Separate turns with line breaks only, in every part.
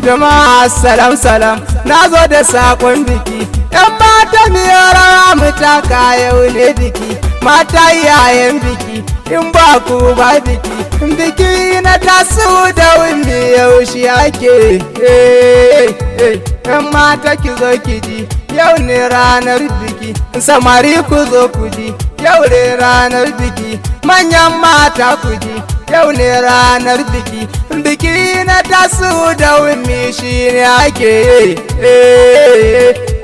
Jama'a salam salam, na zo da sakon biki. Yan mata miyara mu taka yau ne biki, mata yayan biki, in ba ku ba biki. Biki na taso da wani yaushe ake. Yan mata ki zo ki ji, yau ne ranar biki. Samari ku zo ku ji, yau ne ranar biki. Manyan mata ku ji, yau ne ranar biki. Biki na taso da wani shi ne ake.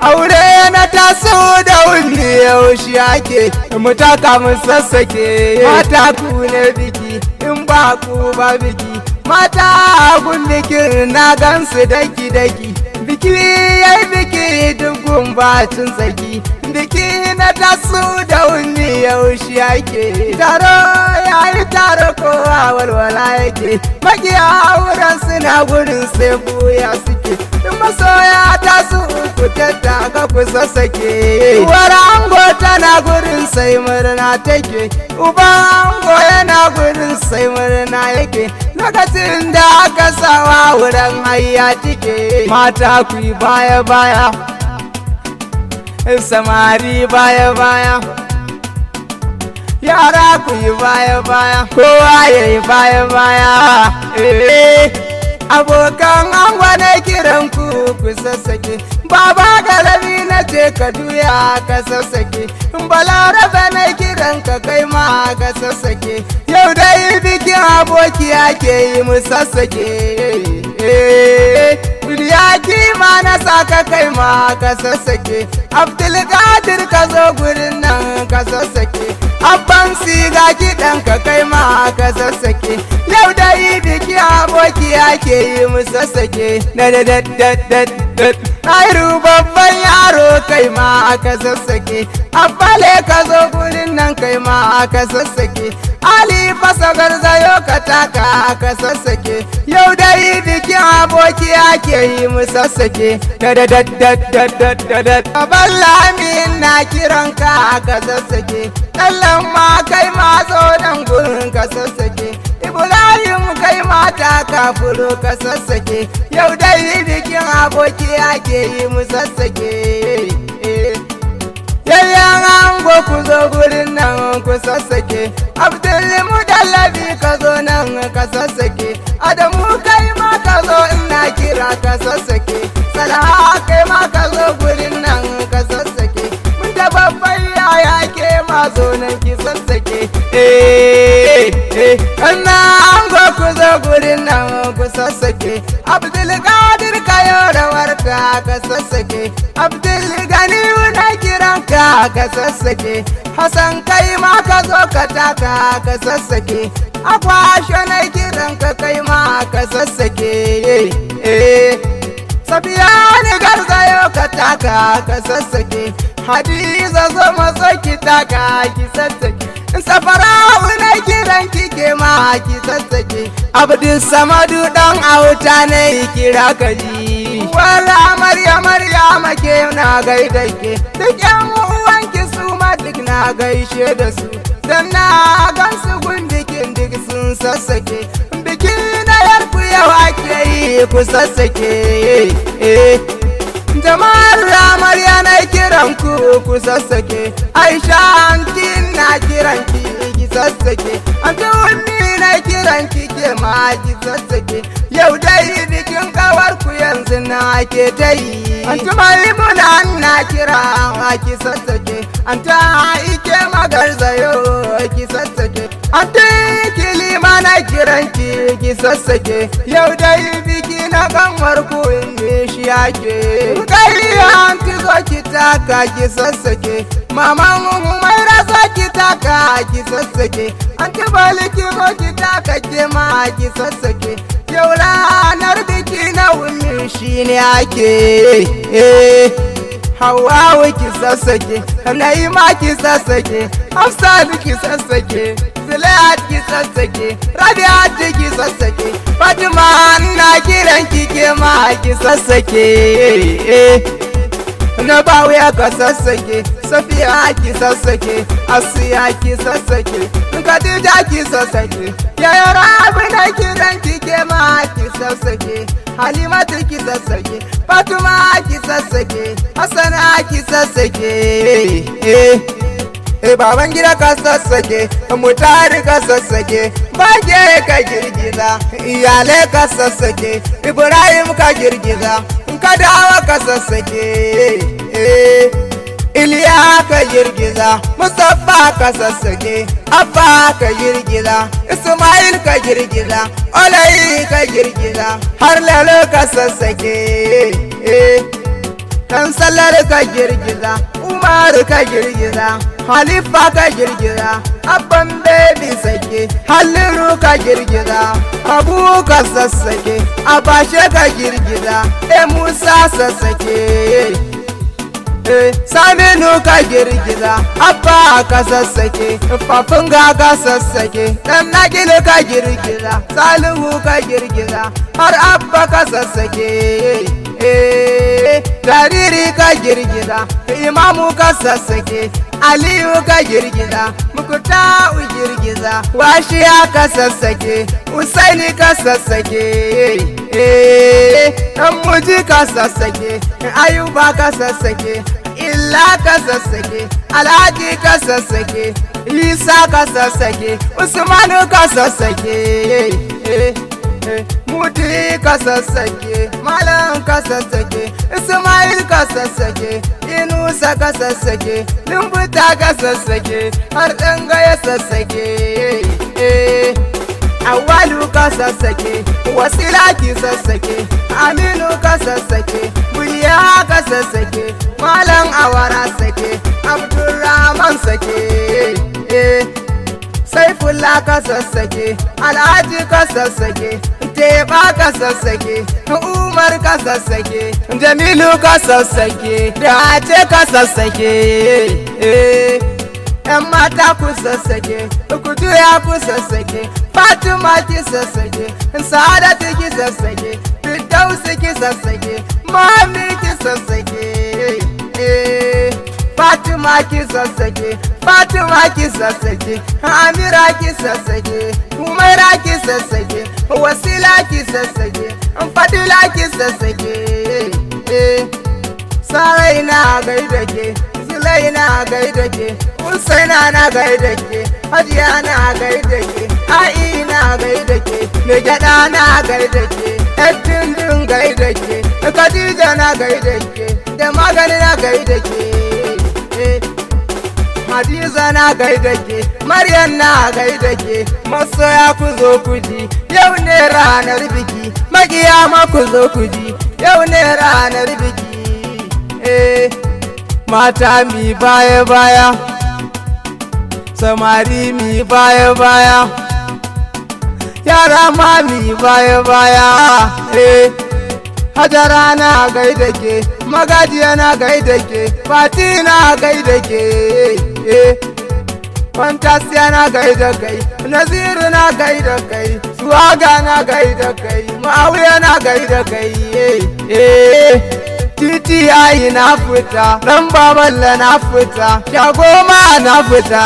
Aure na taso da wani yaushe ake. Mu taka mu sassake, mata ku ne biki, in ba ku ba biki. Mata gun bikin na gansu daki daki. Biki yayi biki dukkan bacin tsaki. Biki na taso da wani yaushe ake. Taro yayi taro kowa walwala yake. Magiya auren suna gurin sai buya suke. Masoya taso ku tattaka ku sassake. Uwar ango tana gurin sai murna take. Uban ango yana gurin sai murna yake. Lokacin da aka sawa wurin hayya take. Mata ku yi baya baya, samari baya baya, yara ku yi baya baya, kowa ya yi baya baya. Abokan ango na kiran ku sassake. Baba garami na ce ka duya ka sassake. Balarabe na kiran ka kai ma ka sassake. Yau dai bikin aboki ake yi mu sassake. Biliyaki ma na saka kai ma ka sassake. Abdulkadir ka zo gurin nan ka sassake. Abban siga kiɗan ka kai ma ka sassake. Yau dai biki aboki ake yi mu sassake. Airu babban yaro kai ma aka sassake. Abbale ka zo gurin nan kai ma aka sassake. Ali fasa garzayo ka taka aka sassake. Yau dai bikin aboki ake yi mu sassake. Aballa amin na kiran ka aka sassake. Tallan ma kai ma zo nan gurin ka sassake. Ibrahim kai mata ka furo ka sassake. Yau dai bikin aboki ake yi mu sassake. Yayyan ango ku zo gurin nan ku sassake. Abdul Mudallabi ka zo nan ka sassake. Adamu kai ma ka zo ina kira ka sassake. Salaha kai ma ka zo gurin nan ka sassake. Mun da babban yaya ke ma zo nan ki sassake. Anna ango ku zo gurin nan ku sassake. Abdul Qadir ka yo da warka ka sassake. Abdul Gani na kiran ka sassake. Hassan kai ma ka zo ka taka ka sassake. Akwashe na kiran ka kai ma ka sassake. Sabiyani garzayo ka taka ka sassake. Hadiza zo maso ki taka ki sassake. Safara'u na kiran kike ma ki sassake. Abdul Samadu dan auta ne kira ka ji. Wala Maryama ke na gaida ke. Duk yan uwanki su ma duk na gaishe da su. Dan na gansu gundikin duk sun sassake. Biki na yarku yau ake yi ku sassake. Jama'ar Amarya na kiran ku sassake. Aisha anti na kiran ki sassake. Anti Ummi na kiran ki ke ma ki sassake. Yau dai bikin kawar ku yanzu na ke ta yi. Anti Maimuna na kira ki sassake. Anti Aike magarzayo ki sassake. Anti Kilima na kiran ki sassake. Yau dai biki na kanwar ku shi ake. Kai anti zo ki taka ki sassake. Maman Umaira zo ki taka ki sassake. Anti Baliki zo ki taka ke ma ki sassake. Yau ranar biki na Ummi shi ne ake. Hawawu ki sassake. Naima ki sassake. Hafsat ki sassake. Zulaihat ki sassake. Rabi'at ki sassake. Fatima na kiran ki ke ma ki sassake. Na bawiya ka sassake. Safiya ki sassake. Asiya ki sassake. Khadija ki sassake. Yaya Rabi na kiran ki ke ma ki sassake. Halimatu ki sassake, Fatima ki sassake, Hassana ki sassake. Baban gida ka sassake, Mutari ka sassake, Bage ka girgiza, iyalai ka sassake, Ibrahim ka girgiza, Kadawa ka sassake. Iliya ka girgiza, Mustapha ka sassake, Abba ka girgiza, Ismail ka girgiza, Olayi ka girgiza, har Lalo ka sassake. Dan Sallar ka girgiza, Umar ka girgiza, Halifa ka girgiza, Abban Baby sake, Halliru ka girgiza, Abu ka sassake, Abashe ka girgiza, Musa sassake. Saminu ka girgiza, Abba ka sassake, Fafunga ka sassake, Dan Nagilu ka girgiza, Salihu ka girgiza, har Abba ka sassake. Jariri ka girgiza, Imamu ka sassake, Aliyu ka girgiza, Mukutau girgiza, Washiya ka sassake, Usaini ka sassake. Muji ka sassake, Ayuba ka sassake, Illa ka sassake, Alhaji ka sassake, Isa ka sassake, Usmanu ka sassake. Mudi ka sassake, Malam ka sassake, Ismail ka sassake, Inusa ka sassake, Lumbuta ka sassake, har Danga ya sassake. Awalu ka sassake, Wasila ki sassake, Aminu ka sassake, Buliya ka sassake, Malam Awara sake, Abdurrahman sake. Saifullah ka sassake, Alhaji ka sassake, Teba ka sassake, Umar ka sassake, Jamilu ka sassake, Dace ka sassake. ‘Yan mata ku sassake, Kujuya ku sassake, Fatima ki sassake, Sa'adatu ki sassake, Firdausi ki sassake, Mami ki sassake. Fatima ki sassake, Fatima ki sassake, Amira ki sassake, Umaira ki sassake, Wasila ki sassake, Fadila ki sassake. Sarai na gaida ke, Zulai na gaida ke, Husaina na gaida ke, Hajiya na gaida ke, Ai na gaida ke, Megada na gaida ke, Edindin gaida ke, Khadija na gaida ke, da Magani na gaida ke. Hadiza na gaida ke, Maryam na gaida ke, masoya ku zo ku ji, yau ne ranar biki, makiyama ku zo ku ji, yau ne ranar biki. Mata mi baya baya, samari mi baya baya, yara ma mi baya baya. Hajara na gaida ke, Magajiya na gaida ke, Fati na gaida ke. Fantasiya na gaida kai, Naziru na gaida kai, Suwaga na gaida kai, Ma'awiya na gaida kai. Titi yayi na fita, Dan Baballa na fita, Shagoma na fita.